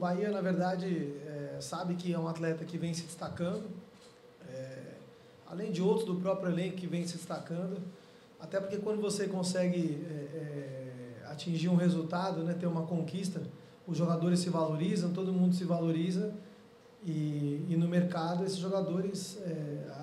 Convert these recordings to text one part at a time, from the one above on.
Bahia, na verdade, sabe que é um atleta que vem se destacando, além de outros do próprio elenco que vem se destacando, até porque quando você consegue atingir um resultado, né, ter uma conquista, os jogadores se valorizam, todo mundo se valoriza e no mercado esses jogadores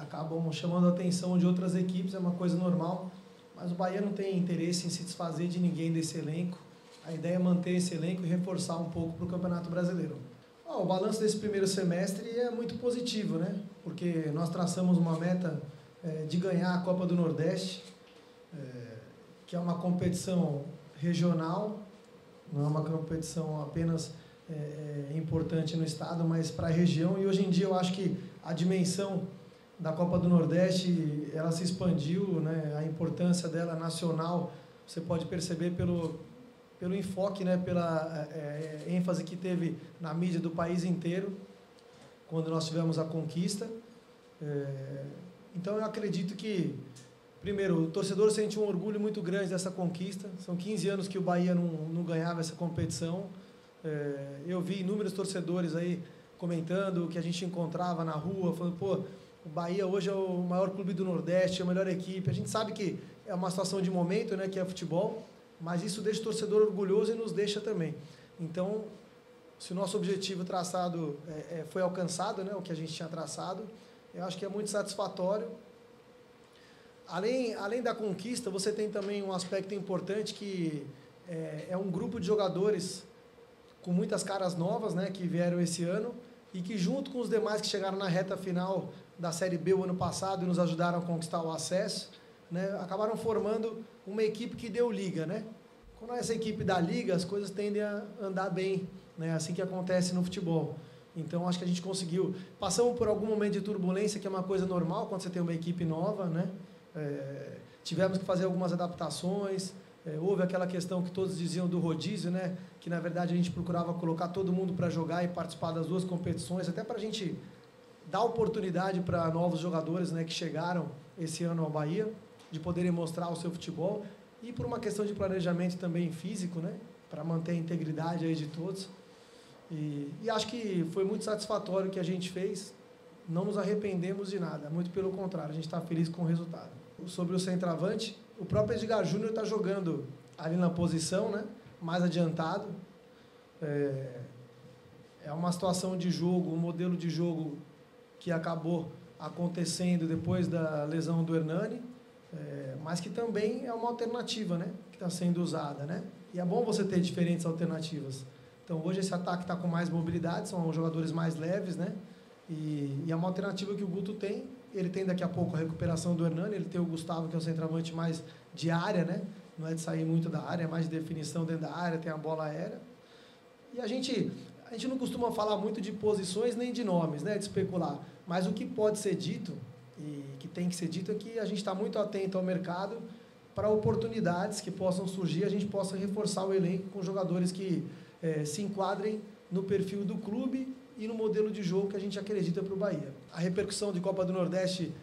acabam chamando a atenção de outras equipes, é uma coisa normal, mas o Bahia não tem interesse em se desfazer de ninguém desse elenco. A ideia é manter esse elenco e reforçar um pouco para o Campeonato Brasileiro. O balanço desse primeiro semestre é muito positivo, né? Porque nós traçamos uma meta de ganhar a Copa do Nordeste, que é uma competição regional, não é uma competição apenas importante no estado, mas para a região. E hoje em dia eu acho que a dimensão da Copa do Nordeste ela se expandiu, né? A importância dela nacional você pode perceber pelo enfoque, né, pela ênfase que teve na mídia do país inteiro, quando nós tivemos a conquista. Então eu acredito que, primeiro, o torcedor sente um orgulho muito grande dessa conquista. São 15 anos que o Bahia não ganhava essa competição. Eu vi inúmeros torcedores aí comentando que a gente encontrava na rua, falando, pô, o Bahia hoje é o maior clube do Nordeste, é a melhor equipe. A gente sabe que é uma situação de momento, né, que é futebol, mas isso deixa o torcedor orgulhoso e nos deixa também. Então, se o nosso objetivo traçado foi alcançado, né, o que a gente tinha traçado, eu acho que é muito satisfatório. Além da conquista, você tem também um aspecto importante que é um grupo de jogadores com muitas caras novas, né, que vieram esse ano e que, junto com os demais que chegaram na reta final da Série B o ano passado e nos ajudaram a conquistar o acesso, né, acabaram formando uma equipe que deu liga, né? Quando essa equipe dá liga, as coisas tendem a andar bem, né? Assim que acontece no futebol. Então, acho que a gente conseguiu. Passamos por algum momento de turbulência, que é uma coisa normal quando você tem uma equipe nova, né? Tivemos que fazer algumas adaptações. Houve aquela questão que todos diziam do rodízio, né? Que, na verdade, a gente procurava colocar todo mundo para jogar e participar das duas competições, até para a gente dar oportunidade para novos jogadores, né, que chegaram esse ano ao Bahia, de poderem mostrar o seu futebol, e por uma questão de planejamento também físico, né, para manter a integridade aí de todos. E acho que foi muito satisfatório o que a gente fez, não nos arrependemos de nada, muito pelo contrário, a gente está feliz com o resultado. Sobre o centroavante, o próprio Edgar Júnior está jogando ali na posição, né, mais adiantado. É uma situação de jogo, um modelo de jogo que acabou acontecendo depois da lesão do Hernani, mas que também é uma alternativa, né, que está sendo usada, né? E é bom você ter diferentes alternativas. Então, hoje esse ataque está com mais mobilidade, são jogadores mais leves, né? E é uma alternativa que o Guto tem. Ele tem daqui a pouco a recuperação do Hernani, ele tem o Gustavo, que é o centroavante mais de área, né? Não é de sair muito da área, é mais de definição dentro da área, tem a bola aérea. E a gente não costuma falar muito de posições nem de nomes, né? De especular. Mas o que pode ser dito e que tem que ser dito é que a gente está muito atento ao mercado para oportunidades que possam surgir, a gente possa reforçar o elenco com jogadores que se enquadrem no perfil do clube e no modelo de jogo que a gente acredita para o Bahia. A repercussão de Copa do Nordeste,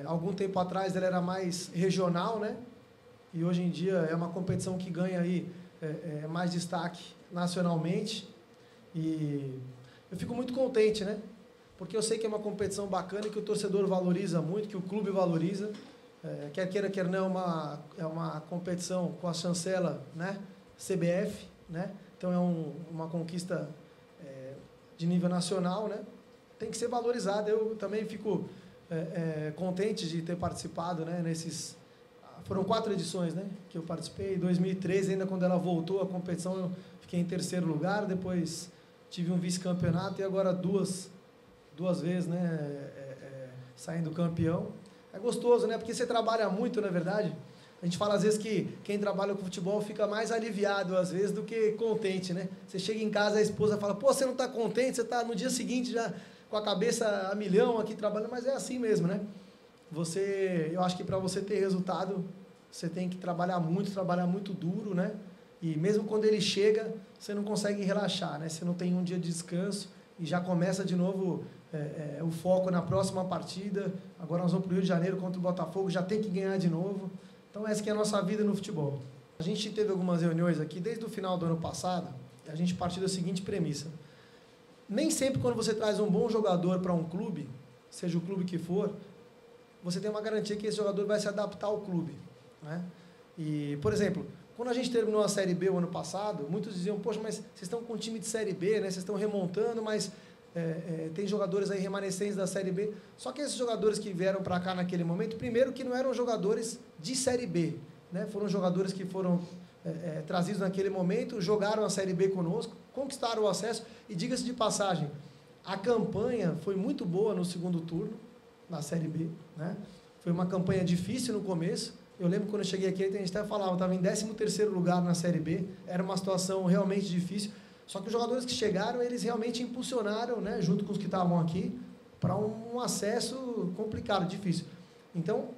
algum tempo atrás, ela era mais regional, né? E hoje em dia é uma competição que ganha aí mais destaque nacionalmente. E eu fico muito contente, né? Porque eu sei que é uma competição bacana e que o torcedor valoriza muito, que o clube valoriza. Quer queira, quer não, é uma competição com a chancela, né, CBF, né? Então é uma conquista de nível nacional, né? Tem que ser valorizada. Eu também fico contente de ter participado, né, nesses... Foram 4 edições, né, que eu participei. Em 2013, ainda quando ela voltou à competição, eu fiquei em 3º lugar, depois tive um vice-campeonato e agora duas vezes, né, saindo campeão. É gostoso, né, porque você trabalha muito, na verdade. A gente fala às vezes que quem trabalha com futebol fica mais aliviado às vezes do que contente, né? Você chega em casa, a esposa fala, pô, você não está contente, você está no dia seguinte já com a cabeça a milhão aqui trabalhando, mas é assim mesmo, né? Eu acho que para você ter resultado, você tem que trabalhar muito duro, né? E mesmo quando ele chega, você não consegue relaxar, né? Você não tem um dia de descanso e já começa de novo o foco na próxima partida. Agora nós vamos para o Rio de Janeiro contra o Botafogo, já tem que ganhar de novo. Então essa que é a nossa vida no futebol. A gente teve algumas reuniões aqui desde o final do ano passado, a gente partir da seguinte premissa. Nem sempre quando você traz um bom jogador para um clube, seja o clube que for, você tem uma garantia que esse jogador vai se adaptar ao clube, né? E, por exemplo, quando a gente terminou a Série B o ano passado, muitos diziam, poxa, mas vocês estão com um time de Série B, né? Vocês estão remontando, mas tem jogadores aí remanescentes da Série B. Só que esses jogadores que vieram para cá naquele momento, primeiro que não eram jogadores de Série B, né? Foram jogadores que foram trazidos naquele momento, jogaram a Série B conosco, conquistaram o acesso, e diga-se de passagem, a campanha foi muito boa no segundo turno, na Série B, né? Foi uma campanha difícil no começo. Eu lembro quando eu cheguei aqui, a gente até falava, eu estava em 13º lugar na Série B, era uma situação realmente difícil, só que os jogadores que chegaram, eles realmente impulsionaram, né, junto com os que estavam aqui, para um acesso complicado, difícil. Então,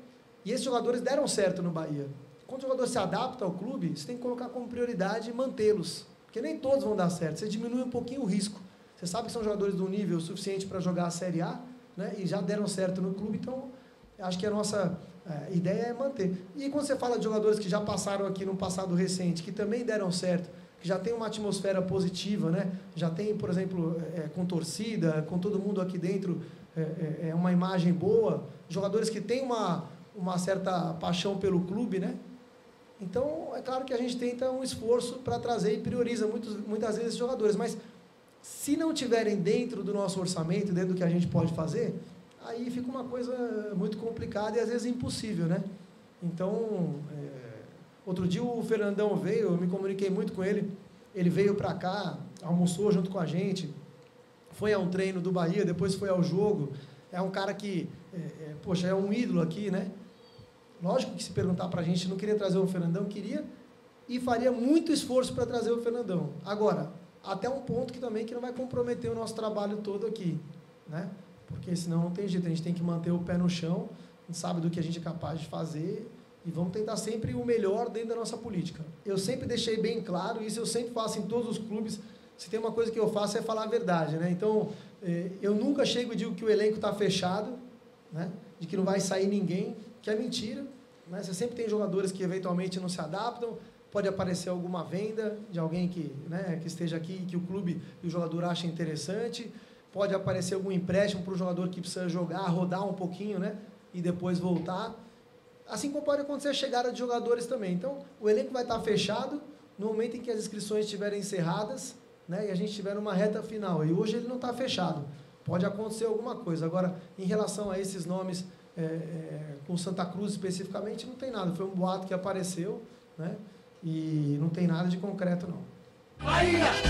e esses jogadores deram certo no Bahia. Quando o jogador se adapta ao clube, você tem que colocar como prioridade mantê-los, porque nem todos vão dar certo, você diminui um pouquinho o risco. Você sabe que são jogadores do nível suficiente para jogar a Série A, né, e já deram certo no clube, então acho que a nossa ideia é manter. E quando você fala de jogadores que já passaram aqui no passado recente, que também deram certo, que já tem uma atmosfera positiva, né, já tem, por exemplo, com torcida, com todo mundo aqui dentro, uma imagem boa, jogadores que têm uma certa paixão pelo clube, né? Então, é claro que a gente tenta um esforço para trazer e prioriza muitas vezes esses jogadores, mas se não tiverem dentro do nosso orçamento, dentro do que a gente pode fazer, aí fica uma coisa muito complicada e às vezes impossível, né? Então, outro dia o Fernandão veio, eu me comuniquei muito com ele, ele veio para cá, almoçou junto com a gente, foi a um treino do Bahia, depois foi ao jogo, é um cara que, poxa, é um ídolo aqui, né? Lógico que se perguntar para a gente, não queria trazer o Fernandão, queria e faria muito esforço para trazer o Fernandão. Agora, até um ponto que também que não vai comprometer o nosso trabalho todo aqui, né? Porque senão não tem jeito, a gente tem que manter o pé no chão, a gente sabe do que a gente é capaz de fazer e vamos tentar sempre o melhor dentro da nossa política. Eu sempre deixei bem claro, isso eu sempre faço em todos os clubes, se tem uma coisa que eu faço é falar a verdade, né? Então, eu nunca chego e digo que o elenco está fechado, né? De que não vai sair ninguém, que é mentira, né? Você sempre tem jogadores que eventualmente não se adaptam, pode aparecer alguma venda de alguém que, né, que esteja aqui, que o clube e o jogador achem interessante, pode aparecer algum empréstimo para o jogador que precisa jogar, rodar um pouquinho, né, e depois voltar, assim como pode acontecer a chegada de jogadores também. Então, o elenco vai estar fechado no momento em que as inscrições estiverem encerradas, né, e a gente estiver numa reta final, e hoje ele não está fechado, pode acontecer alguma coisa. Agora, em relação a esses nomes, com Santa Cruz especificamente, não tem nada, foi um boato que apareceu, né? E não tem nada de concreto, não. Bahia!